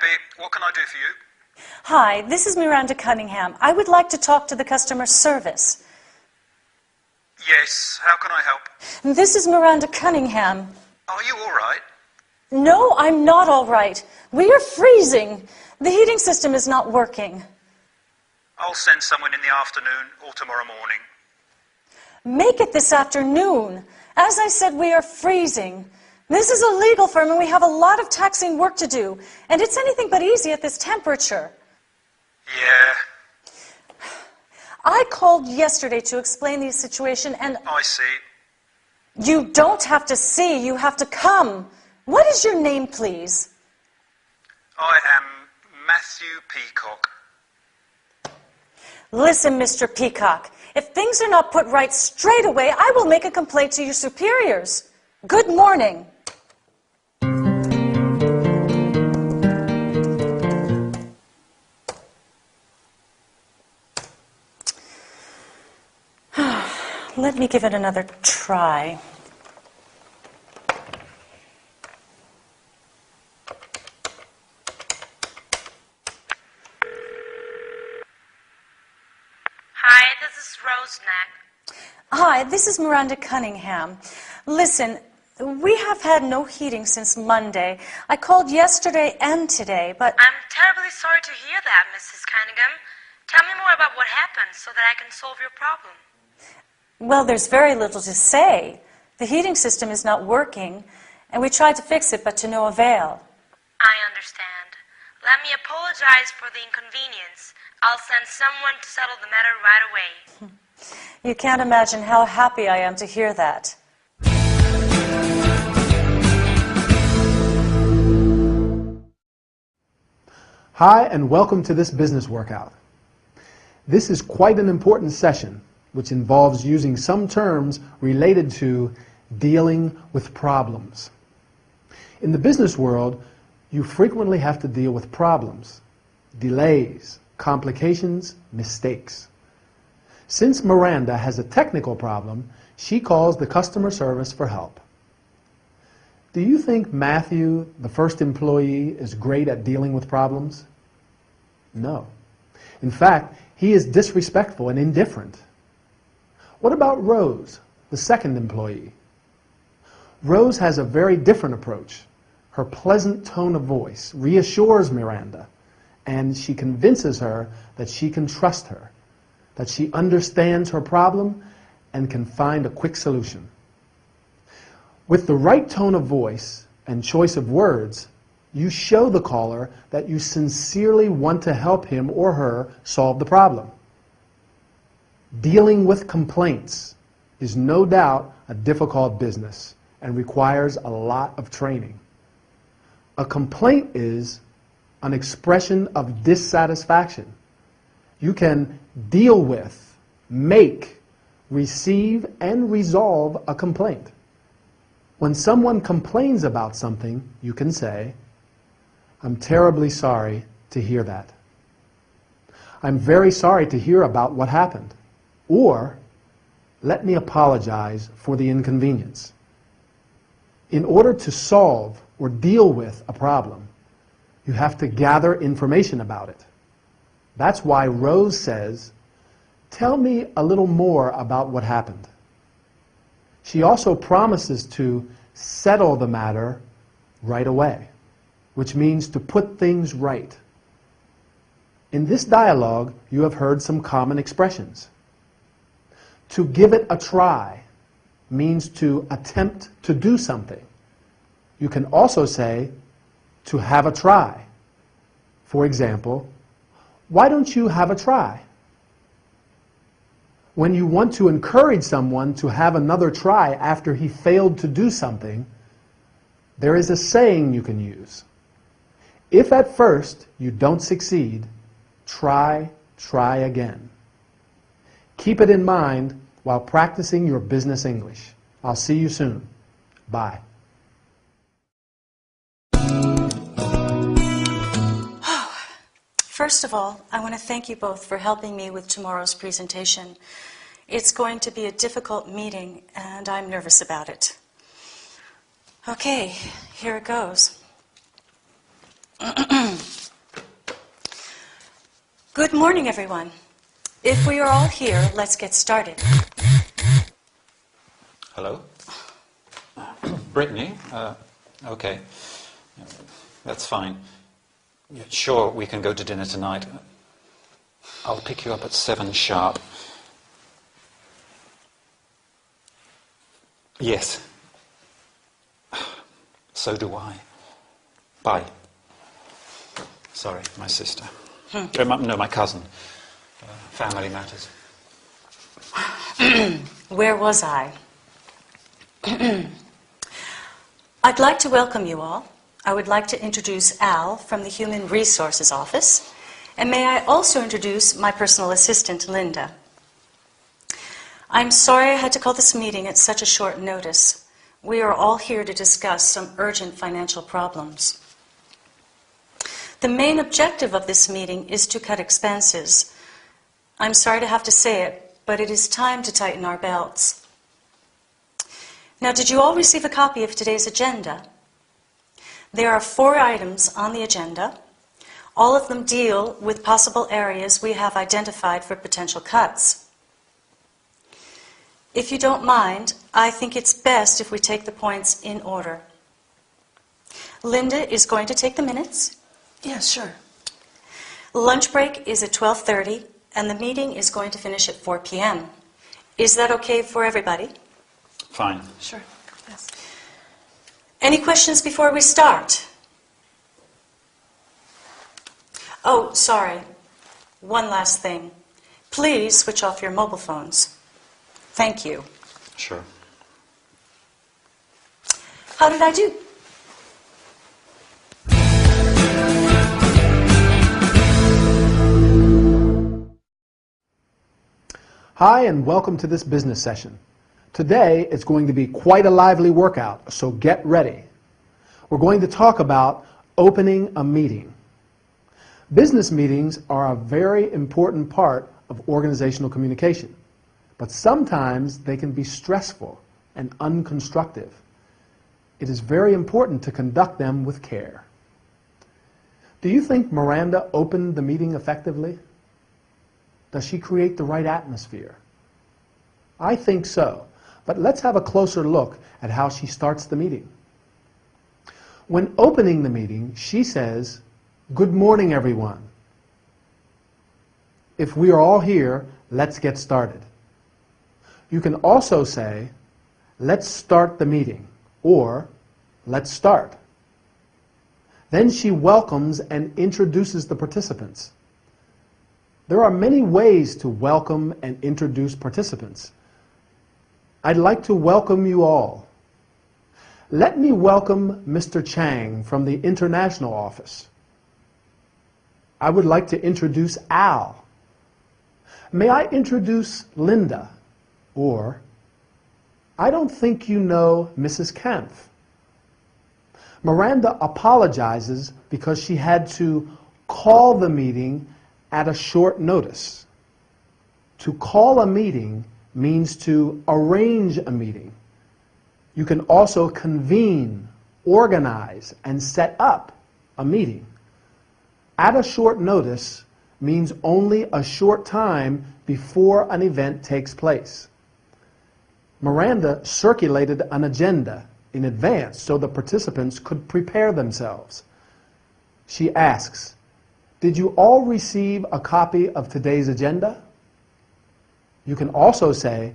copy. What can I do for you? Hi, this is Miranda Cunningham. I would like to talk to the customer service. Yes, how can I help? This is Miranda Cunningham. Are you all right? No, I'm not all right. We are freezing. The heating system is not working. I'll send someone in the afternoon or tomorrow morning. Make it this afternoon. As I said, we are freezing. This is a legal firm and we have a lot of taxing work to do. And it's anything but easy at this temperature. Yeah. I called yesterday to explain the situation and... I see. You don't have to see, you have to come. What is your name, please? I am Matthew Peacock. Listen, Mr. Peacock, if things are not put right straight away, I will make a complaint to your superiors. Good morning. Let me give it another try. Hi, this is Rose Neck. Hi, this is Miranda Cunningham. Listen, we have had no heating since Monday. I called yesterday and today, but... I'm terribly sorry to hear that, Mrs. Cunningham. Tell me more about what happened so that I can solve your problem. Well, there's very little to say. The heating system is not working, and we tried to fix it, but to no avail. I understand. Let me apologize for the inconvenience. I'll send someone to settle the matter right away. You can't imagine how happy I am to hear that. Hi, and welcome to this business workout. This is quite an important session, which involves using some terms related to dealing with problems. In the business world, you frequently have to deal with problems, delays, complications, mistakes. Since Miranda has a technical problem, she calls the customer service for help. Do you think Matthew, the first employee, is great at dealing with problems? No. In fact, he is disrespectful and indifferent. What about Rose, the second employee? Rose has a very different approach. Her pleasant tone of voice reassures Miranda, and she convinces her that she can trust her, that she understands her problem and can find a quick solution. With the right tone of voice and choice of words, you show the caller that you sincerely want to help him or her solve the problem. Dealing with complaints is no doubt a difficult business and requires a lot of training. A complaint is an expression of dissatisfaction. You can deal with, make, receive, and resolve a complaint. When someone complains about something, you can say, "I'm terribly sorry to hear that. I'm very sorry to hear about what happened." Or, "Let me apologize for the inconvenience." In order to solve or deal with a problem, you have to gather information about it. That's why Rose says, "Tell me a little more about what happened." She also promises to settle the matter right away, which means to put things right. In this dialogue, you have heard some common expressions. To give it a try means to attempt to do something. You can also say to have a try. For example, "Why don't you have a try?" When you want to encourage someone to have another try after he failed to do something, there is a saying you can use. If at first you don't succeed, try again. Keep it in mind while practicing your business English. I'll see you soon. Bye. First of all, I want to thank you both for helping me with tomorrow's presentation. It's going to be a difficult meeting, and I'm nervous about it. Okay, here it goes. Good morning, everyone. If we are all here, let's get started. Hello? Brittany? Okay. That's fine. Yeah, sure, we can go to dinner tonight. I'll pick you up at 7 sharp. Yes. So do I. Bye. Sorry, my sister. No, my cousin. Family matters. Where was I? I'd like to welcome you all. I would like to introduce Al from the Human Resources Office. And may I also introduce my personal assistant, Linda. I'm sorry I had to call this meeting at such a short notice. We are all here to discuss some urgent financial problems. The main objective of this meeting is to cut expenses. I'm sorry to have to say it, but it is time to tighten our belts. Now, did you all receive a copy of today's agenda? There are 4 items on the agenda. All of them deal with possible areas we have identified for potential cuts. If you don't mind, I think it's best if we take the points in order. Linda is going to take the minutes. Yeah, sure. Lunch break is at 12:30, and the meeting is going to finish at 4 p.m. Is that okay for everybody? Fine. Sure. Yes. Any questions before we start? Oh, sorry. One last thing. Please switch off your mobile phones. Thank you. Sure. How did I do? Hi, and welcome to this business session. Today, it's going to be quite a lively workout, so get ready. We're going to talk about opening a meeting. Business meetings are a very important part of organizational communication, but sometimes they can be stressful and unconstructive. It is very important to conduct them with care. Do you think Miranda opened the meeting effectively? Does she create the right atmosphere? I think so, but let's have a closer look at how she starts the meeting. When opening the meeting, she says, "Good morning, everyone. If we are all here, let's get started." You can also say, "Let's start the meeting," or "Let's start." Then she welcomes and introduces the participants. There are many ways to welcome and introduce participants. I'd like to welcome you all. Let me welcome Mr. Chang from the International Office. I would like to introduce Al. May I introduce Linda? Or, I don't think you know Mrs. Kempf. Miranda apologizes because she had to call the meeting at a short notice. To call a meeting means to arrange a meeting. You can also convene, organize, and set up a meeting. At a short notice means only a short time before an event takes place. Miranda circulated an agenda in advance so the participants could prepare themselves. She asks, "Did you all receive a copy of today's agenda?" You can also say,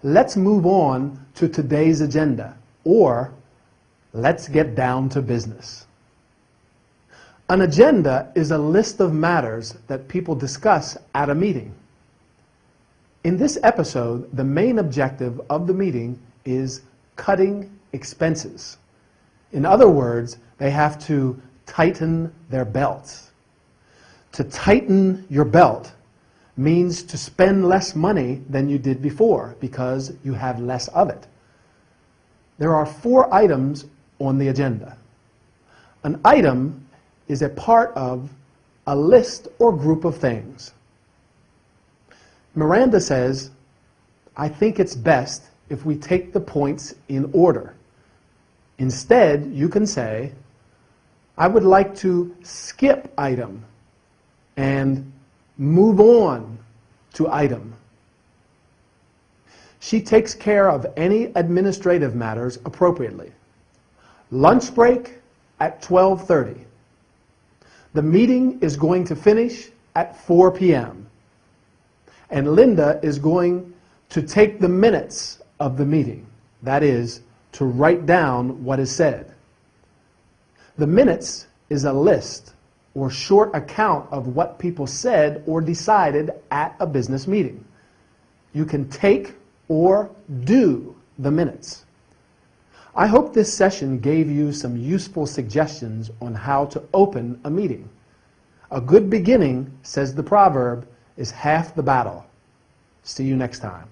"Let's move on to today's agenda," or "Let's get down to business." An agenda is a list of matters that people discuss at a meeting. In this episode, the main objective of the meeting is cutting expenses. In other words, they have to tighten their belts. To tighten your belt means to spend less money than you did before because you have less of it. There are 4 items on the agenda. An item is a part of a list or group of things. Miranda says, "I think it's best if we take the points in order." Instead, you can say, "I would like to skip item," and move on to item. She takes care of any administrative matters appropriately. Lunch break at 12:30. The meeting is going to finish at 4 p.m. And Linda is going to take the minutes of the meeting. That is, to write down what is said. The minutes is a list or short account of what people said or decided at a business meeting. You can take or do the minutes. I hope this session gave you some useful suggestions on how to open a meeting. A good beginning, says the proverb, is half the battle. See you next time.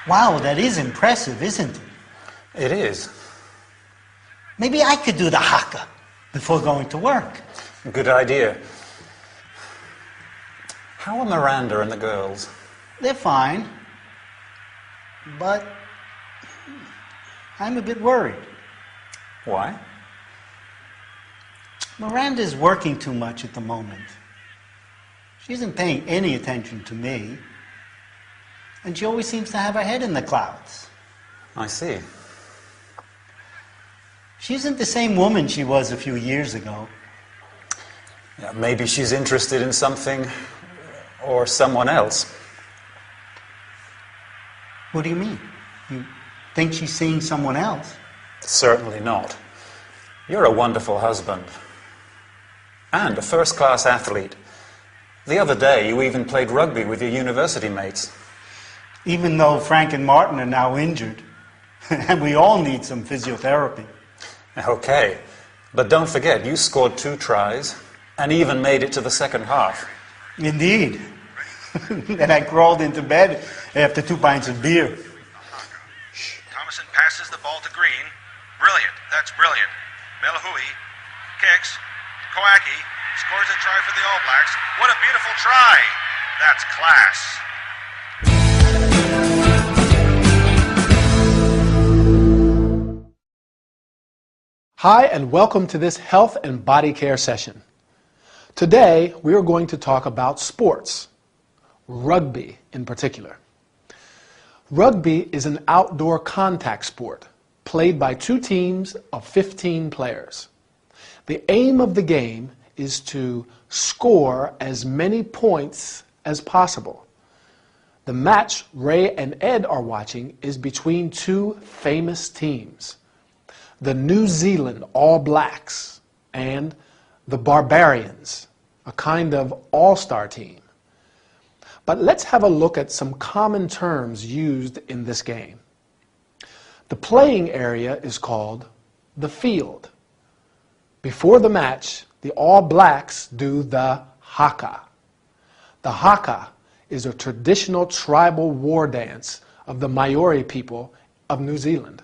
Wow, that is impressive, isn't it? It is. Maybe I could do the haka before going to work. Good idea. How are Miranda and the girls? They're fine. But I'm a bit worried. Why? Miranda's working too much at the moment. She isn't paying any attention to me. And she always seems to have her head in the clouds. I see. She isn't the same woman she was a few years ago. Yeah, maybe she's interested in something or someone else. What do you mean? You think she's seeing someone else? Certainly not. You're a wonderful husband. And a first-class athlete. The other day, you even played rugby with your university mates. Even though Frank and Martin are now injured. And we all need some physiotherapy. Okay. But don't forget, you scored 2 tries and even made it to the second half. Indeed. And I crawled into bed after 2 pints of beer. Thomason passes the ball to Green. Brilliant. That's brilliant. Melahui kicks. Kowaki scores a try for the All Blacks. What a beautiful try. That's class. Hi, and welcome to this health and body care session. Today, we are going to talk about sports, rugby in particular. Rugby is an outdoor contact sport played by 2 teams of 15 players. The aim of the game is to score as many points as possible. The match Ray and Ed are watching is between 2 famous teams, the New Zealand All Blacks and the Barbarians, a kind of all-star team. But let's have a look at some common terms used in this game. The playing area is called the field. Before the match, the All Blacks do the haka. The haka is a traditional tribal war dance of the Maori people of New Zealand.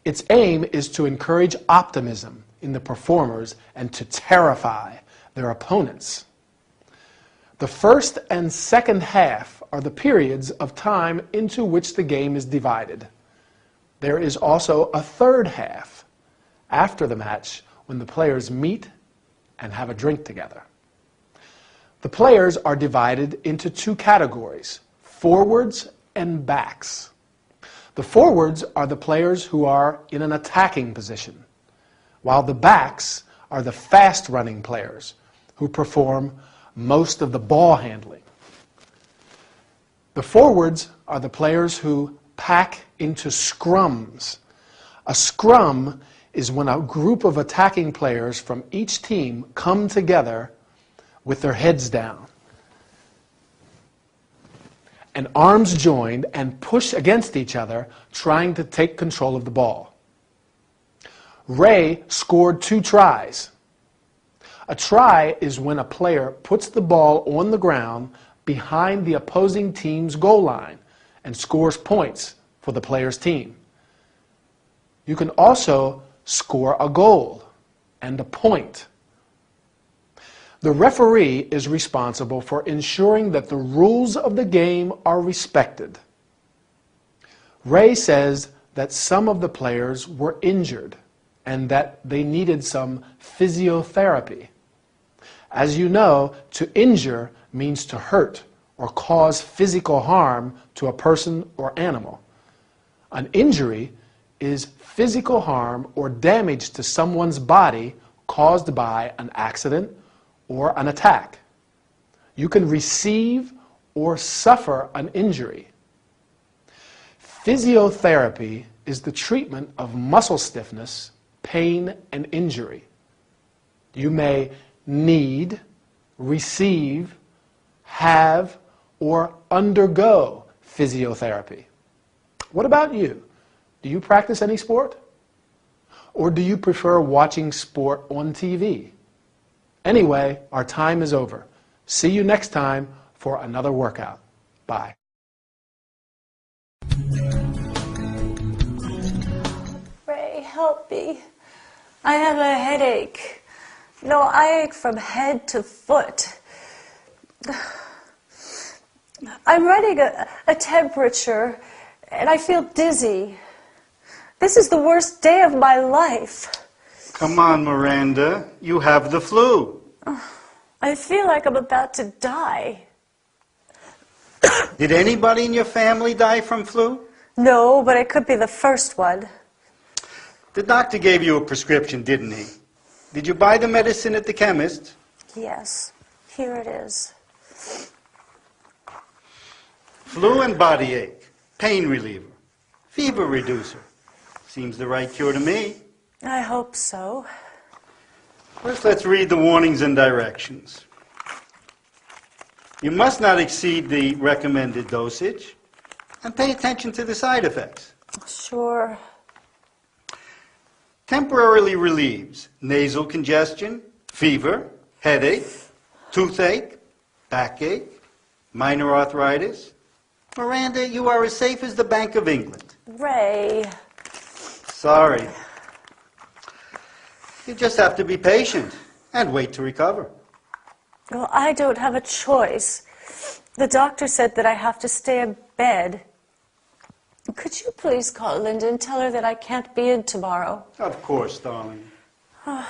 Its aim is to encourage optimism in the performers and to terrify their opponents. The first and second half are the periods of time into which the game is divided. There is also a third half after the match when the players meet and have a drink together. The players are divided into 2 categories, forwards and backs. The forwards are the players who are in an attacking position, while the backs are the fast-running players who perform most of the ball handling. The forwards are the players who pack into scrums. A scrum is when a group of attacking players from each team come together with their heads down and arms joined and push against each other, trying to take control of the ball. Ray scored 2 tries. A try is when a player puts the ball on the ground behind the opposing team's goal line and scores points for the player's team. You can also score a goal and a point. The referee is responsible for ensuring that the rules of the game are respected. Ray says that some of the players were injured and that they needed some physiotherapy. As you know, to injure means to hurt or cause physical harm to a person or animal. An injury is physical harm or damage to someone's body caused by an accident or an attack. You can receive or suffer an injury. Physiotherapy is the treatment of muscle stiffness, pain, and injury. You may need, receive, have, or undergo physiotherapy. What about you? Do you practice any sport? Or do you prefer watching sport on TV? Anyway, our time is over. See you next time for another workout. Bye. Ray, help me. I have a headache. No, I ache from head to foot. I'm running a temperature, and I feel dizzy. This is the worst day of my life. Come on, Miranda. You have the flu. I feel like I'm about to die. Did anybody in your family die from flu? No, but it could be the first one. The doctor gave you a prescription, didn't he? Did you buy the medicine at the chemist? Yes, here it is. Flu and body ache, pain reliever, fever reducer. Seems the right cure to me. I hope so. First, let's read the warnings and directions. You must not exceed the recommended dosage, and pay attention to the side effects. Sure. Temporarily relieves nasal congestion, fever, headache, toothache, backache, minor arthritis. Miranda, you are as safe as the Bank of England. Ray. Sorry. You just have to be patient and wait to recover. Well, I don't have a choice. The doctor said that I have to stay in bed. Could you please call Linda and tell her that I can't be in tomorrow? Of course, darling. I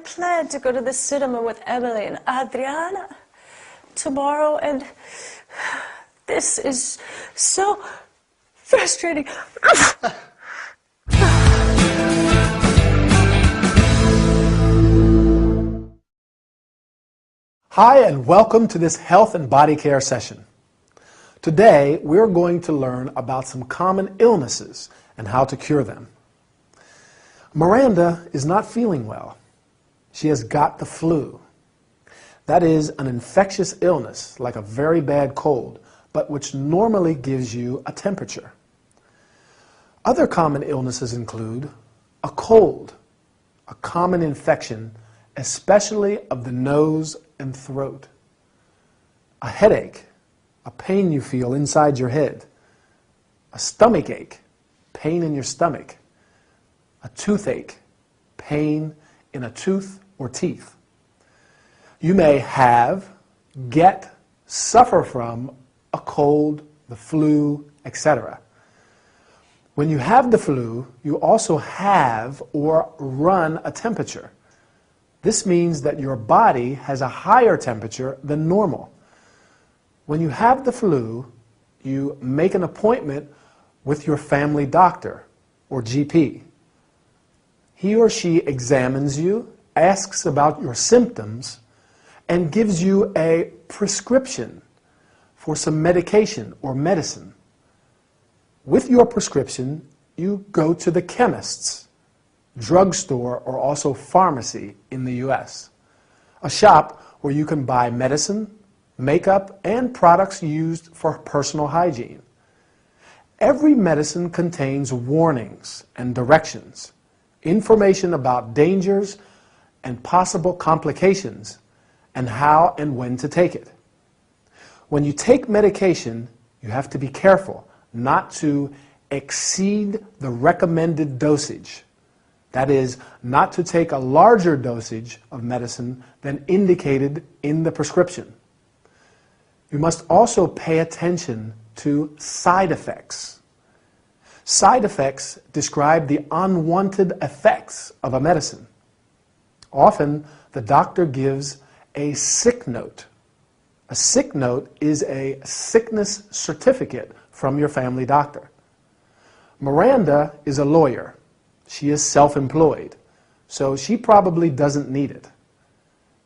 plan to go to the cinema with Emily and Adriana tomorrow, and this is so frustrating. Hi, and welcome to this health and body care session. Today, we're going to learn about some common illnesses and how to cure them. Miranda is not feeling well. She has got the flu. That is an infectious illness, like a very bad cold, but which normally gives you a temperature. Other common illnesses include a cold, a common infection, especially of the nose and throat, a headache, a pain you feel inside your head, a stomach ache, pain in your stomach, a toothache, pain in a tooth or teeth. You may have, get, suffer from a cold, the flu, etc. When you have the flu, you also have or run a temperature. This means that your body has a higher temperature than normal. When you have the flu, you make an appointment with your family doctor or GP. He or she examines you, asks about your symptoms, and gives you a prescription for some medication or medicine. With your prescription, you go to the chemist's, drugstore, or also pharmacy in the U.S., a shop where you can buy medicine, makeup, and products used for personal hygiene. Every medicine contains warnings and directions, information about dangers and possible complications, and how and when to take it. When you take medication, you have to be careful not to exceed the recommended dosage. That is, not to take a larger dosage of medicine than indicated in the prescription. You must also pay attention to side effects. Side effects describe the unwanted effects of a medicine. Often, the doctor gives a sick note. A sick note is a sickness certificate from your family doctor. Miranda is a lawyer. She is self-employed, so she probably doesn't need it.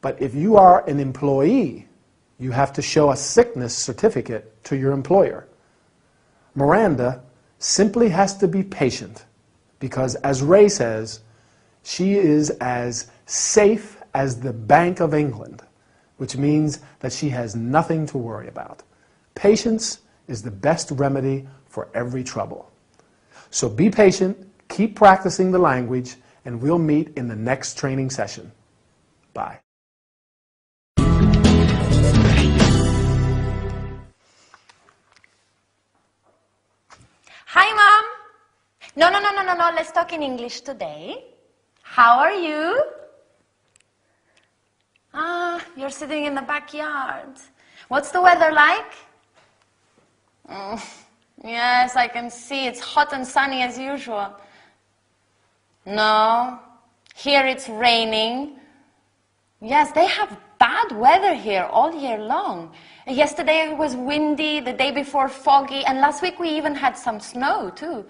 But if you are an employee, you have to show a sickness certificate to your employer. Miranda simply has to be patient because, as Ray says, she is as safe as the Bank of England, which means that she has nothing to worry about. Patience is the best remedy for every trouble. So be patient, keep practicing the language, and we'll meet in the next training session. Bye. Hi, Mom. No. Let's talk in English today. How are you? You're sitting in the backyard. What's the weather like? Yes, I can see. It's hot and sunny as usual. No, here it's raining. Yes, they have bad weather here all year long. Yesterday it was windy, the day before foggy, and last week we even had some snow too.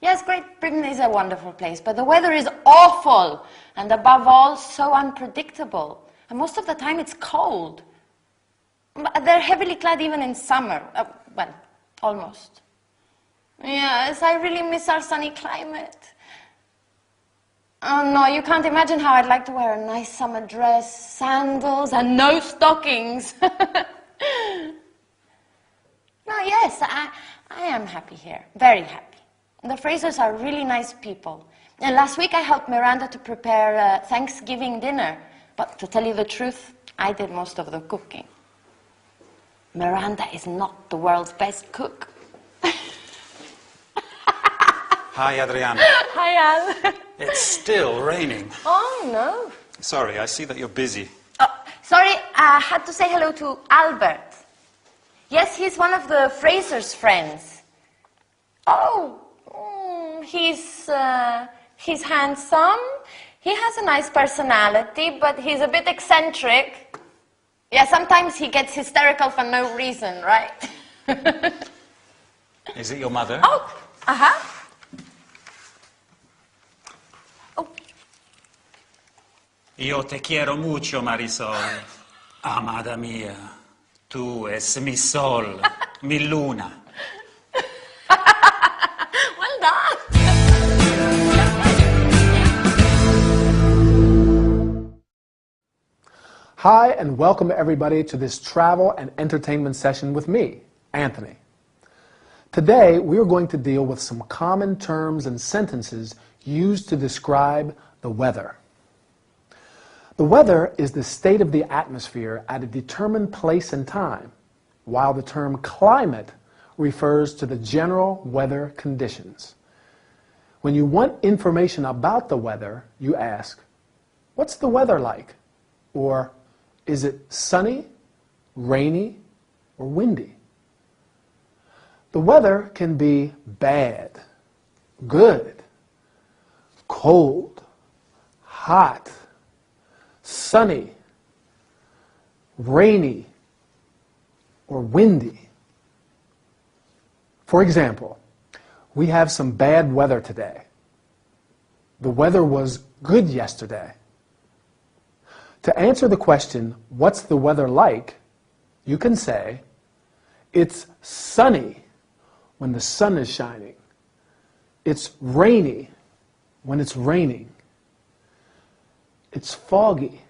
Yes, Great Britain is a wonderful place, but the weather is awful, and above all, so unpredictable. And most of the time it's cold. They're heavily clad even in summer. Well, almost. Yes, I really miss our sunny climate. Oh no, you can't imagine how I'd like to wear a nice summer dress, sandals, and no stockings. No, yes, I am happy here, very happy. The Frasers are really nice people. And last week I helped Miranda to prepare Thanksgiving dinner. But to tell you the truth, I did most of the cooking. Miranda is not the world's best cook. Hi, Adriana. Hi, Al. It's still raining. Oh, no. Sorry, I see that you're busy. Oh, sorry, I had to say hello to Albert. Yes, he's one of the Fraser's friends. Oh, he's handsome. He has a nice personality, but he's a bit eccentric. Yeah, sometimes he gets hysterical for no reason, right? Is it your mother? Oh, uh-huh. Oh. Yo te quiero mucho, Marisol. Amada mía, tú es mi sol, mi luna. Well done. Hi, and welcome everybody to this travel and entertainment session with me, Anthony. Today, we are going to deal with some common terms and sentences used to describe the weather. The weather is the state of the atmosphere at a determined place and time, while the term climate refers to the general weather conditions. When you want information about the weather, you ask, "What's the weather like?" Or, "Is it sunny, rainy, or windy?" The weather can be bad, good, cold, hot, sunny, rainy, or windy. For example, we have some bad weather today. The weather was good yesterday. To answer the question, "What's the weather like?" you can say, "It's sunny when the sun is shining. It's rainy when it's raining. It's foggy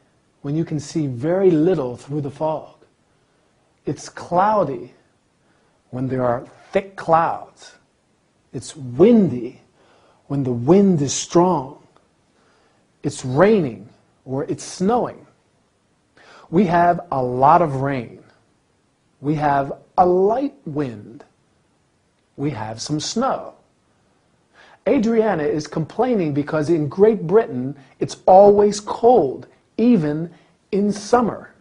when you can see very little through the fog. It's cloudy when there are thick clouds. It's windy when the wind is strong. It's raining or it's snowing." We have a lot of rain. We have a light wind. We have some snow. Adriana is complaining because in Great Britain it's always cold, even in summer.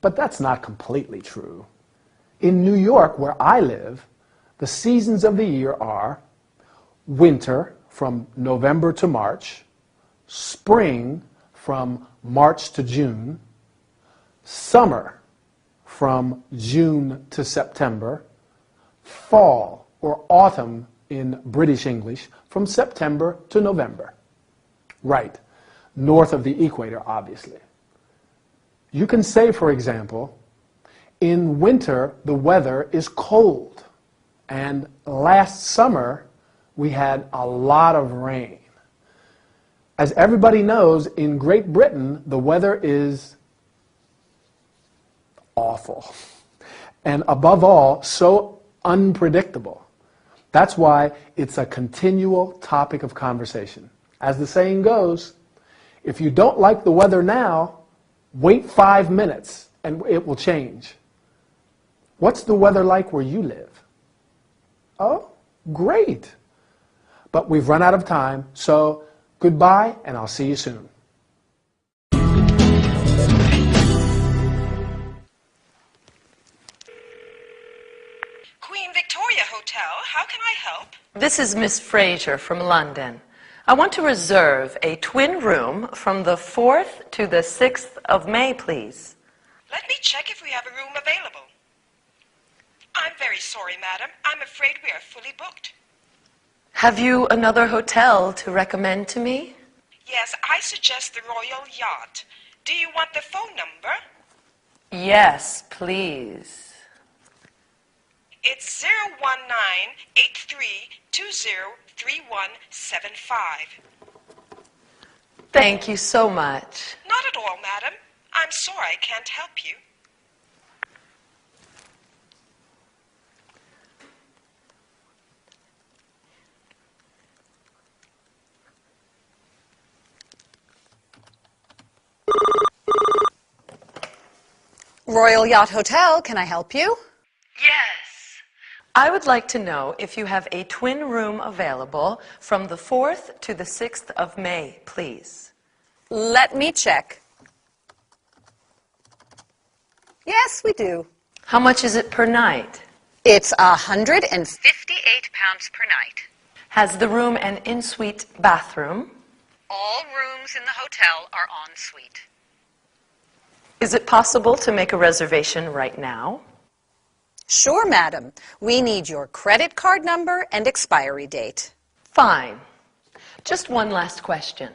But that's not completely true. In New York, where I live, the seasons of the year are winter from November to March, spring from March to June, summer from June to September, fall or autumn in British English from September to November. Right, north of the equator, obviously. You can say, for example, in winter the weather is cold, and last summer we had a lot of rain. As everybody knows, in Great Britain the weather is awful, and above all, so unpredictable. That's why it's a continual topic of conversation. As the saying goes, if you don't like the weather now, wait 5 minutes and it will change. What's the weather like where you live? Oh, great. But we've run out of time, so goodbye and I'll see you soon. Queen Victoria Hotel, how can I help? This is Miss Fraser from London. I want to reserve a twin room from the 4th to the 6th of May, please. Let me check if we have a room available. I'm very sorry, madam. I'm afraid we are fully booked. Have you another hotel to recommend to me? Yes, I suggest the Royal Yacht. Do you want the phone number? Yes, please. It's 019-8320-3175. Thank you so much. Not at all, madam. I'm sorry I can't help you. Royal Yacht Hotel, can I help you? Yes. I would like to know if you have a twin room available from the 4th to the 6th of May, please. Let me check. Yes, we do. How much is it per night? It's £158 per night. Has the room an en-suite bathroom? All rooms in the hotel are en suite. Is it possible to make a reservation right now? Sure, madam. We need your credit card number and expiry date. Fine. Just one last question.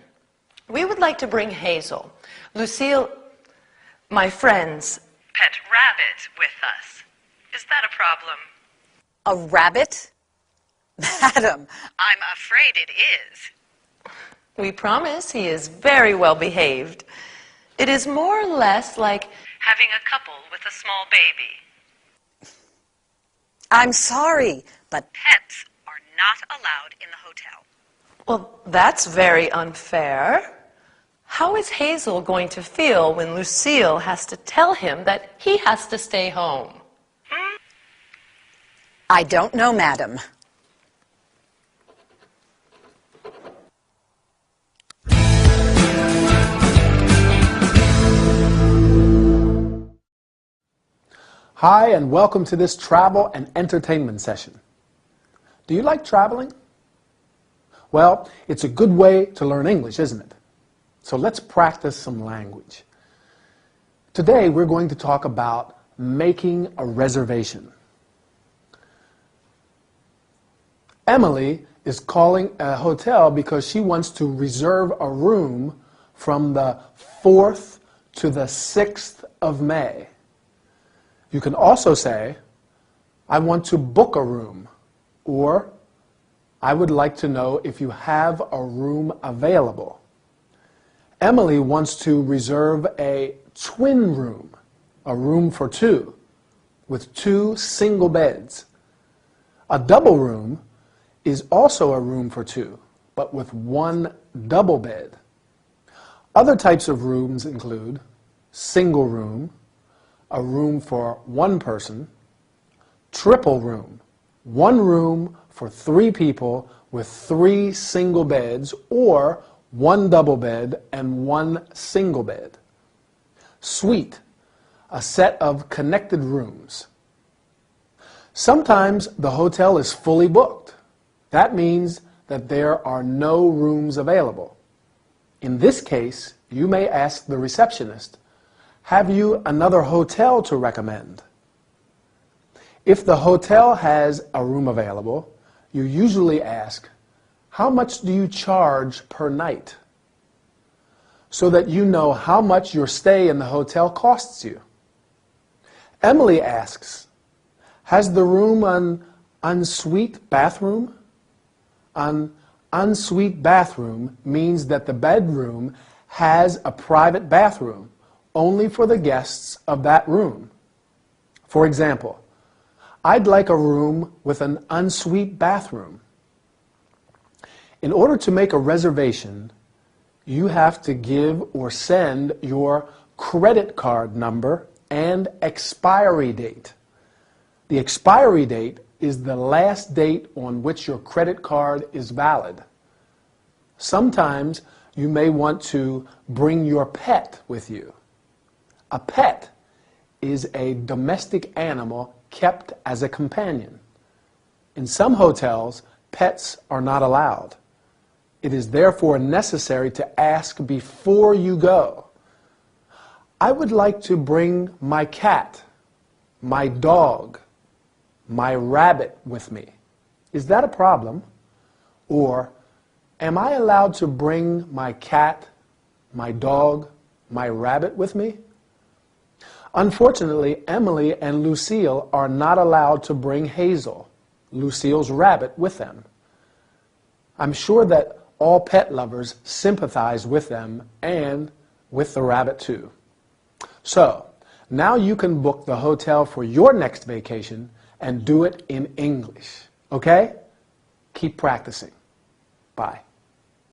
We would like to bring Hazel, Lucille, my friend's pet rabbit, with us. Is that a problem? A rabbit? Madam, I'm afraid it is. We promise he is very well behaved. It is more or less like having a couple with a small baby. I'm sorry, but pets are not allowed in the hotel. Well, that's very unfair. How is Hazel going to feel when Lucille has to tell him that he has to stay home? I don't know, madam. Hi, and welcome to this travel and entertainment session. Do you like traveling? Well, it's a good way to learn English, isn't it? So let's practice some language. Today we're going to talk about making a reservation. Emily is calling a hotel because she wants to reserve a room from the 4th to the 6th of May. You can also say, I want to book a room, or I would like to know if you have a room available. Emily wants to reserve a twin room, a room for two, with 2 single beds. A double room is also a room for 2, but with 1 double bed. Other types of rooms include single room, a room for 1 person, triple room, 1 room for 3 people with 3 single beds, or 1 double bed and 1 single bed. Suite, a set of connected rooms. Sometimes the hotel is fully booked. That means that there are no rooms available. In this case, you may ask the receptionist, "Have you another hotel to recommend?" If the hotel has a room available, you usually ask, "How much do you charge per night?" so that you know how much your stay in the hotel costs you. Emily asks, "Has the room an ensuite bathroom?" An ensuite bathroom means that the bedroom has a private bathroom only for the guests of that room. For example, "I'd like a room with an ensuite bathroom." In order to make a reservation, you have to give or send your credit card number and expiry date. The expiry date is the last date on which your credit card is valid. Sometimes you may want to bring your pet with you. A pet is a domestic animal kept as a companion. In some hotels, pets are not allowed. It is therefore necessary to ask before you go. "I would like to bring my cat, my dog, my rabbit with me. Is that a problem?" Or, "Am I allowed to bring my cat, my dog, my rabbit with me?" Unfortunately, Emily and Lucille are not allowed to bring Hazel, Lucille's rabbit, with them. I'm sure that all pet lovers sympathize with them and with the rabbit too. So, now you can book the hotel for your next vacation and do it in English. Okay? Keep practicing. Bye.